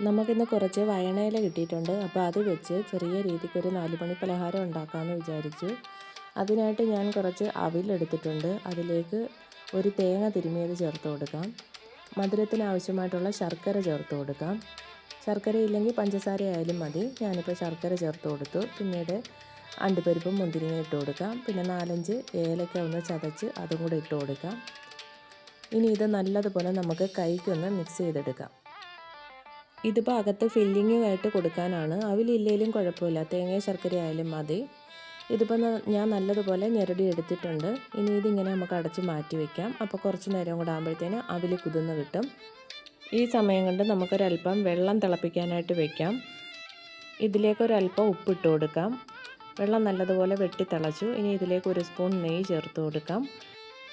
നമുക്കിന്ന് കുറച്ച് വയണയില കിട്ടിയിട്ടുണ്ട്. അപ്പോൾ അത് വെച്ച് ചെറിയ രീതിക്കൊരു 4 മണി പലഹാരം ഉണ്ടാക്കാമെന്ന് വിചാരിച്ചു. അതിനായിട്ട് ഞാൻ കുറച്ച് അവിലെടുത്തിട്ടുണ്ട്. അതിലേക്ക് ഒരു തേങ്ങ തിരുമിയത് ചേർത്ത് കൊടുക്കാം. മധുരത്തിന് ആവശ്യമായിട്ടുള്ള ശർക്കര ചേർത്ത് കൊടുക്കാം. ശർക്കര ഇല്ലെങ്കിൽ പഞ്ചസാര ആയാലും മതി. ഞാനിപ്പോൾ ശർക്കര ചേർത്ത് കൊടുത്തു. പിന്നീട് അണ്ടിപ്പരിപ്പും മുന്തിരിങ്ങയും ഇട്ട് കൊടുക്കാം. പിന്നെ 4-5 ഏലക്ക ഒന്ന് ചതച്ച് അതും കൂടെ ഇട്ട് കൊടുക്കാം. ഇനി ഇത് നല്ലതുപോലെ നമുക്ക് കൈക്കൊന്ന് മിക്സ് ചെയ്തെടുക്കാം. ഇതിപ്പോൾ അകത്ത് ഫില്ലിങ്ങുമായിട്ട് കൊടുക്കാനാണ്. അവിലില്ലെങ്കിലും കുഴപ്പമില്ല, തേങ്ങയും ശർക്കര ആയാലും മതി. ഇതിപ്പോൾ ഞാൻ നല്ലതുപോലെ ഞെരടി എടുത്തിട്ടുണ്ട്. ഇനി ഇതിങ്ങനെ നമുക്ക് അടച്ച് മാറ്റി വയ്ക്കാം. അപ്പോൾ കുറച്ച് നേരം കൂടെ ആകുമ്പോഴത്തേന് അവിൽ കുതിർന്ന് കിട്ടും. ഈ സമയം കൊണ്ട് നമുക്കൊരല്പം വെള്ളം തിളപ്പിക്കാനായിട്ട് വയ്ക്കാം. ഇതിലേക്കൊരല്പം ഉപ്പിട്ട് കൊടുക്കാം. വെള്ളം നല്ലതുപോലെ വെട്ടി തിളച്ചു. ഇനി ഇതിലേക്ക് 1 സ്പൂൺ നെയ്യ് ചേർത്ത് കൊടുക്കാം.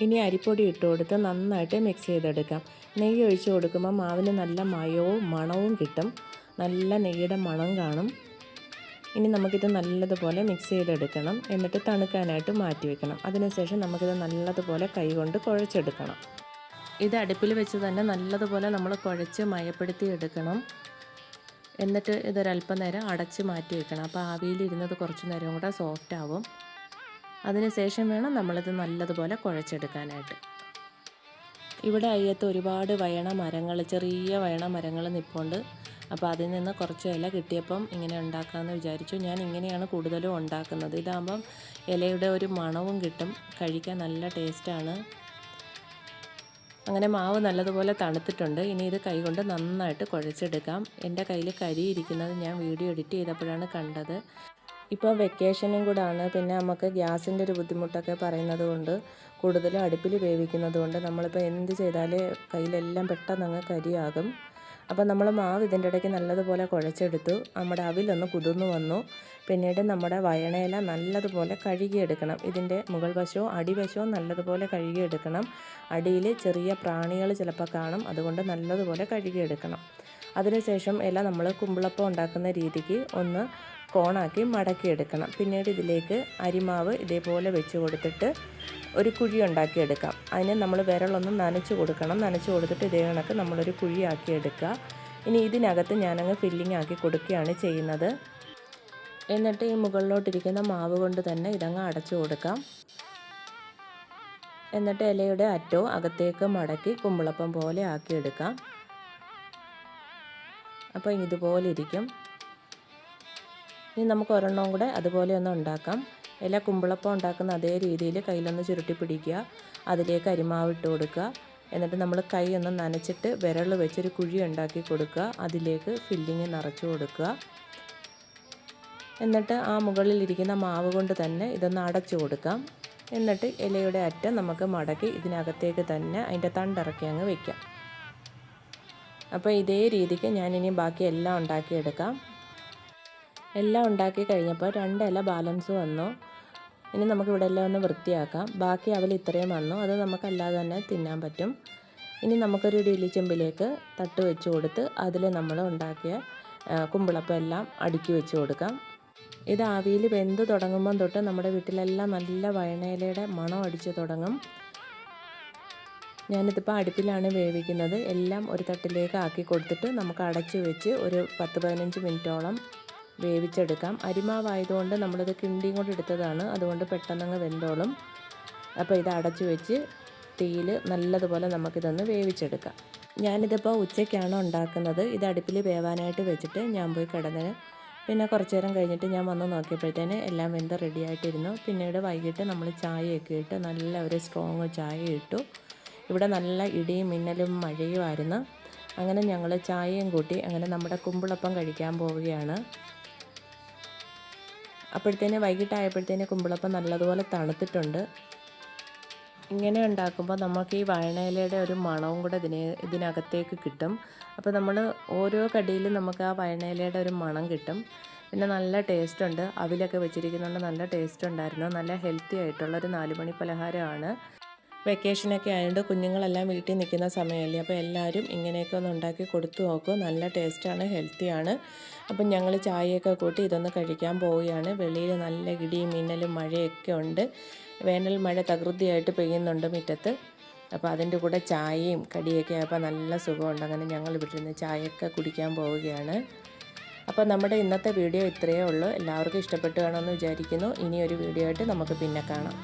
ഇനി അരിപ്പൊടി ഇട്ട് കൊടുത്ത് നന്നായിട്ട് മിക്സ് ചെയ്തെടുക്കാം. നെയ്യ് ഒഴിച്ച് കൊടുക്കുമ്പോൾ മാവിന് നല്ല മയവും മണവും കിട്ടും. നല്ല നെയ്യുടെ മണം കാണും. ഇനി നമുക്കിത് നല്ലതുപോലെ മിക്സ് ചെയ്തെടുക്കണം. എന്നിട്ട് തണുക്കാനായിട്ട് മാറ്റി വയ്ക്കണം. അതിനുശേഷം നമുക്കിത് നല്ലതുപോലെ കൈകൊണ്ട് കുഴച്ചെടുക്കണം. ഇത് അടുപ്പിൽ വെച്ച് തന്നെ നല്ലതുപോലെ നമ്മൾ കുഴച്ച് മയപ്പെടുത്തി എടുക്കണം. എന്നിട്ട് ഇതൊരല്പം നേരം അടച്ച് മാറ്റി വയ്ക്കണം. അപ്പോൾ ആവിയിലിരുന്നത് കുറച്ച് നേരം കൂടെ സോഫ്റ്റ് ആവും. അതിനുശേഷം വേണം നമ്മളിത് നല്ലതുപോലെ കുഴച്ചെടുക്കാനായിട്ട്. ഇവിടെ അയ്യത്ത് ഒരുപാട് വയണ മരങ്ങൾ, ചെറിയ വയണ മരങ്ങൾ നിൽപ്പുണ്ട്. അപ്പോൾ അതിൽ നിന്ന് കുറച്ച് ഇല കിട്ടിയപ്പം ഇങ്ങനെ ഉണ്ടാക്കാമെന്ന് വിചാരിച്ചു. ഞാൻ ഇങ്ങനെയാണ് കൂടുതലും ഉണ്ടാക്കുന്നത്. ഇതാകുമ്പം ഇലയുടെ ഒരു മണവും കിട്ടും, കഴിക്കാൻ നല്ല ടേസ്റ്റാണ്. അങ്ങനെ മാവ് നല്ലതുപോലെ തണുത്തിട്ടുണ്ട്. ഇനി ഇത് കൈകൊണ്ട് നന്നായിട്ട് കുഴച്ചെടുക്കാം. എൻ്റെ കയ്യിൽ കരിയിരിക്കുന്നത് ഞാൻ വീഡിയോ എഡിറ്റ് ചെയ്തപ്പോഴാണ് കണ്ടത്. ഇപ്പോൾ വെക്കേഷനും കൂടാണ്. പിന്നെ നമുക്ക് ഗ്യാസിൻ്റെ ഒരു ബുദ്ധിമുട്ടൊക്കെ പറയുന്നത് കൊണ്ട് കൂടുതലും അടുപ്പിൽ വേവിക്കുന്നത് കൊണ്ട് നമ്മളിപ്പോൾ എന്ത് ചെയ്താൽ കയ്യിലെല്ലാം പെട്ടെന്ന് അങ്ങ് കരിയാകും. അപ്പോൾ നമ്മൾ മാവ് ഇതിൻ്റെ ഇടയ്ക്ക് നല്ലതുപോലെ കുഴച്ചെടുത്തു. നമ്മുടെ അവിലൊന്ന് കുതിർന്നു വന്നു. പിന്നീട് നമ്മുടെ വയണയില നല്ലതുപോലെ കഴുകിയെടുക്കണം. ഇതിൻ്റെ മുകൾ വശവും അടിവശവും നല്ലതുപോലെ കഴുകിയെടുക്കണം. അടിയിൽ ചെറിയ പ്രാണികൾ ചിലപ്പോൾ കാണും, അതുകൊണ്ട് നല്ലതുപോലെ കഴുകിയെടുക്കണം. അതിനുശേഷം ഇല നമ്മൾ കുമ്പിളപ്പം ഉണ്ടാക്കുന്ന രീതിക്ക് ഒന്ന് കോണാക്കി മടക്കിയെടുക്കണം. പിന്നീട് ഇതിലേക്ക് അരിമാവ് ഇതേപോലെ വെച്ച് കൊടുത്തിട്ട് ഒരു കുഴി ഉണ്ടാക്കിയെടുക്കാം. അതിന് നമ്മൾ വിരലൊന്ന് നനച്ച് കൊടുക്കണം. നനച്ച് കൊടുത്തിട്ട് ഇതേ കണക്ക് നമ്മളൊരു കുഴിയാക്കി എടുക്കുക. ഇനി ഇതിനകത്ത് ഞാനങ്ങ് ഫില്ലിംഗ് ആക്കി കൊടുക്കുകയാണ് ചെയ്യുന്നത്. എന്നിട്ട് ഈ മുകളിലോട്ടിരിക്കുന്ന മാവ് കൊണ്ട് തന്നെ ഇതങ്ങ് അടച്ചു കൊടുക്കാം. എന്നിട്ട് ഇലയുടെ അറ്റവും അകത്തേക്ക് മടക്കി കുമ്പിളപ്പം പോലെ ആക്കിയെടുക്കാം. അപ്പോൾ ഇതുപോലെ ഇരിക്കും. ഇനി നമുക്ക് ഒരെണ്ണവും കൂടെ അതുപോലെ ഒന്ന് ഉണ്ടാക്കാം. ഇല കുമ്പിളപ്പം ഉണ്ടാക്കുന്ന അതേ രീതിയിൽ കയ്യിലൊന്ന് ചുരുട്ടി പിടിക്കുക. അതിലേക്ക് അരിമാവ് ഇട്ട് കൊടുക്കുക. എന്നിട്ട് നമ്മൾ കൈ ഒന്ന് നനച്ചിട്ട് വിരൽ വെച്ചൊരു കുഴി ഉണ്ടാക്കി കൊടുക്കുക. അതിലേക്ക് ഫില്ലിങ് നിറച്ച് കൊടുക്കുക. എന്നിട്ട് ആ മുകളിലിരിക്കുന്ന മാവ് കൊണ്ട് തന്നെ ഇതൊന്ന് അടച്ചു കൊടുക്കാം. എന്നിട്ട് ഇലയുടെ അറ്റം നമുക്ക് മടക്കി ഇതിനകത്തേക്ക് തന്നെ അതിൻ്റെ തണ്ടിറക്കി അങ്ങ് വയ്ക്കാം. അപ്പോൾ ഇതേ രീതിക്ക് ഞാനിനി ബാക്കി എല്ലാം ഉണ്ടാക്കിയെടുക്കാം. എല്ലാം ഉണ്ടാക്കി കഴിഞ്ഞപ്പോൾ 2 ഇല ബാലൻസ് വന്നു. ഇനി നമുക്കിവിടെ എല്ലാം ഒന്ന് വൃത്തിയാക്കാം. ബാക്കി അവൽ ഇത്രയും വന്നു. അത് നമുക്കല്ലാതെ തന്നെ തിന്നാൻ പറ്റും. ഇനി നമുക്കൊരു ഇഡ്ഡലി ചെമ്പിലേക്ക് തട്ട് വെച്ച് കൊടുത്ത് അതിൽ നമ്മൾ ഉണ്ടാക്കിയ കുമ്പിളപ്പം എല്ലാം അടുക്കി വെച്ച് കൊടുക്കാം. ഇത് ആവിയിൽ വെന്ത് തുടങ്ങുമ്പം തൊട്ട് നമ്മുടെ വീട്ടിലെല്ലാം നല്ല വയണയിലയുടെ മണം അടിച്ച് തുടങ്ങും. ഞാനിതിപ്പോൾ അടുപ്പിലാണ് വേവിക്കുന്നത്. എല്ലാം ഒരു തട്ടിലേക്ക് ആക്കി കൊടുത്തിട്ട് നമുക്ക് അടച്ച് വെച്ച് ഒരു 10-15 മിനിറ്റോളം വേവിച്ചെടുക്കാം. അരിമാവായതുകൊണ്ട് നമ്മളിത് കിണ്ടിയും കൂടെ എടുത്തതാണ്, അതുകൊണ്ട് പെട്ടെന്നങ്ങ് വെന്തോളും. അപ്പോൾ ഇത് അടച്ചു വെച്ച് തീയിൽ നല്ലതുപോലെ നമുക്കിതൊന്ന് വേവിച്ചെടുക്കാം. ഞാനിതിപ്പോൾ ഉച്ചയ്ക്കാണ് ഉണ്ടാക്കുന്നത്. ഇത് അടുപ്പിൽ വേവാനായിട്ട് വെച്ചിട്ട് ഞാൻ പോയി കിടന്നതിന് പിന്നെ കുറച്ച് നേരം കഴിഞ്ഞിട്ട് ഞാൻ വന്ന് നോക്കിയപ്പോഴത്തേന് എല്ലാം വെന്ത് റെഡിയായിട്ടിരുന്നു. പിന്നീട് വൈകിട്ട് നമ്മൾ ചായയൊക്കെ ഇട്ട് നല്ല ഒരു സ്ട്രോങ് ചായ ഇട്ടു. ഇവിടെ നല്ല ഇടിയും മിന്നലും മഴയും ആയിരുന്നു. അങ്ങനെ ഞങ്ങൾ ചായയും കൂട്ടി അങ്ങനെ നമ്മുടെ കുമ്പിളപ്പം കഴിക്കാൻ പോവുകയാണ്. അപ്പോഴത്തേന് വൈകിട്ടായപ്പോഴത്തേന് കുമ്പിളപ്പം നല്ലതുപോലെ തണുത്തിട്ടുണ്ട്. ഇങ്ങനെ ഉണ്ടാക്കുമ്പോൾ നമുക്ക് ഈ വയണയിലയുടെ ഒരു മണവും കൂടെ ഇതിനകത്തേക്ക് കിട്ടും. അപ്പോൾ നമ്മൾ ഓരോ കടിയിലും നമുക്ക് ആ വയണയിലയുടെ ഒരു മണം കിട്ടും. പിന്നെ നല്ല ടേസ്റ്റുണ്ട്. അവിലൊക്കെ വെച്ചിരിക്കുന്നതുകൊണ്ട് നല്ല ടേസ്റ്റ് ഉണ്ടായിരുന്നു. നല്ല ഹെൽത്തി ആയിട്ടുള്ളൊരു 4 മണി പലഹാരമാണ്. വെക്കേഷനൊക്കെ ആയതുകൊണ്ട് കുഞ്ഞുങ്ങളെല്ലാം വീട്ടിൽ നിൽക്കുന്ന സമയമല്ലേ, അപ്പോൾ എല്ലാവരും ഇങ്ങനെയൊക്കെ ഒന്ന് ഉണ്ടാക്കി കൊടുത്തു നോക്കും. നല്ല ടേസ്റ്റാണ്, ഹെൽത്തിയാണ്. അപ്പം ഞങ്ങൾ ചായയൊക്കെ കൂട്ടി ഇതൊന്ന് കഴിക്കാൻ പോവുകയാണ്. വെളിയിൽ നല്ല ഇടിയും മിന്നലും മഴയൊക്കെ ഉണ്ട്. വേനൽ മഴ തകൃതിയായിട്ട് പെയ്യുന്നുണ്ട് മുറ്റത്ത്. അപ്പോൾ അതിൻ്റെ കൂടെ ചായയും കടിയൊക്കെ ആയപ്പോൾ നല്ല സുഖമുണ്ട്. അങ്ങനെ ഞങ്ങൾ ഇവിടെ നിന്ന് ചായയൊക്കെ കുടിക്കാൻ പോവുകയാണ്. അപ്പോൾ നമ്മുടെ ഇന്നത്തെ വീഡിയോ ഇത്രയേ ഉള്ളൂ. എല്ലാവർക്കും ഇഷ്ടപ്പെട്ടു കാണുമെന്ന് വിചാരിക്കുന്നു. ഇനിയൊരു വീഡിയോ ആയിട്ട് നമുക്ക് പിന്നെ കാണാം.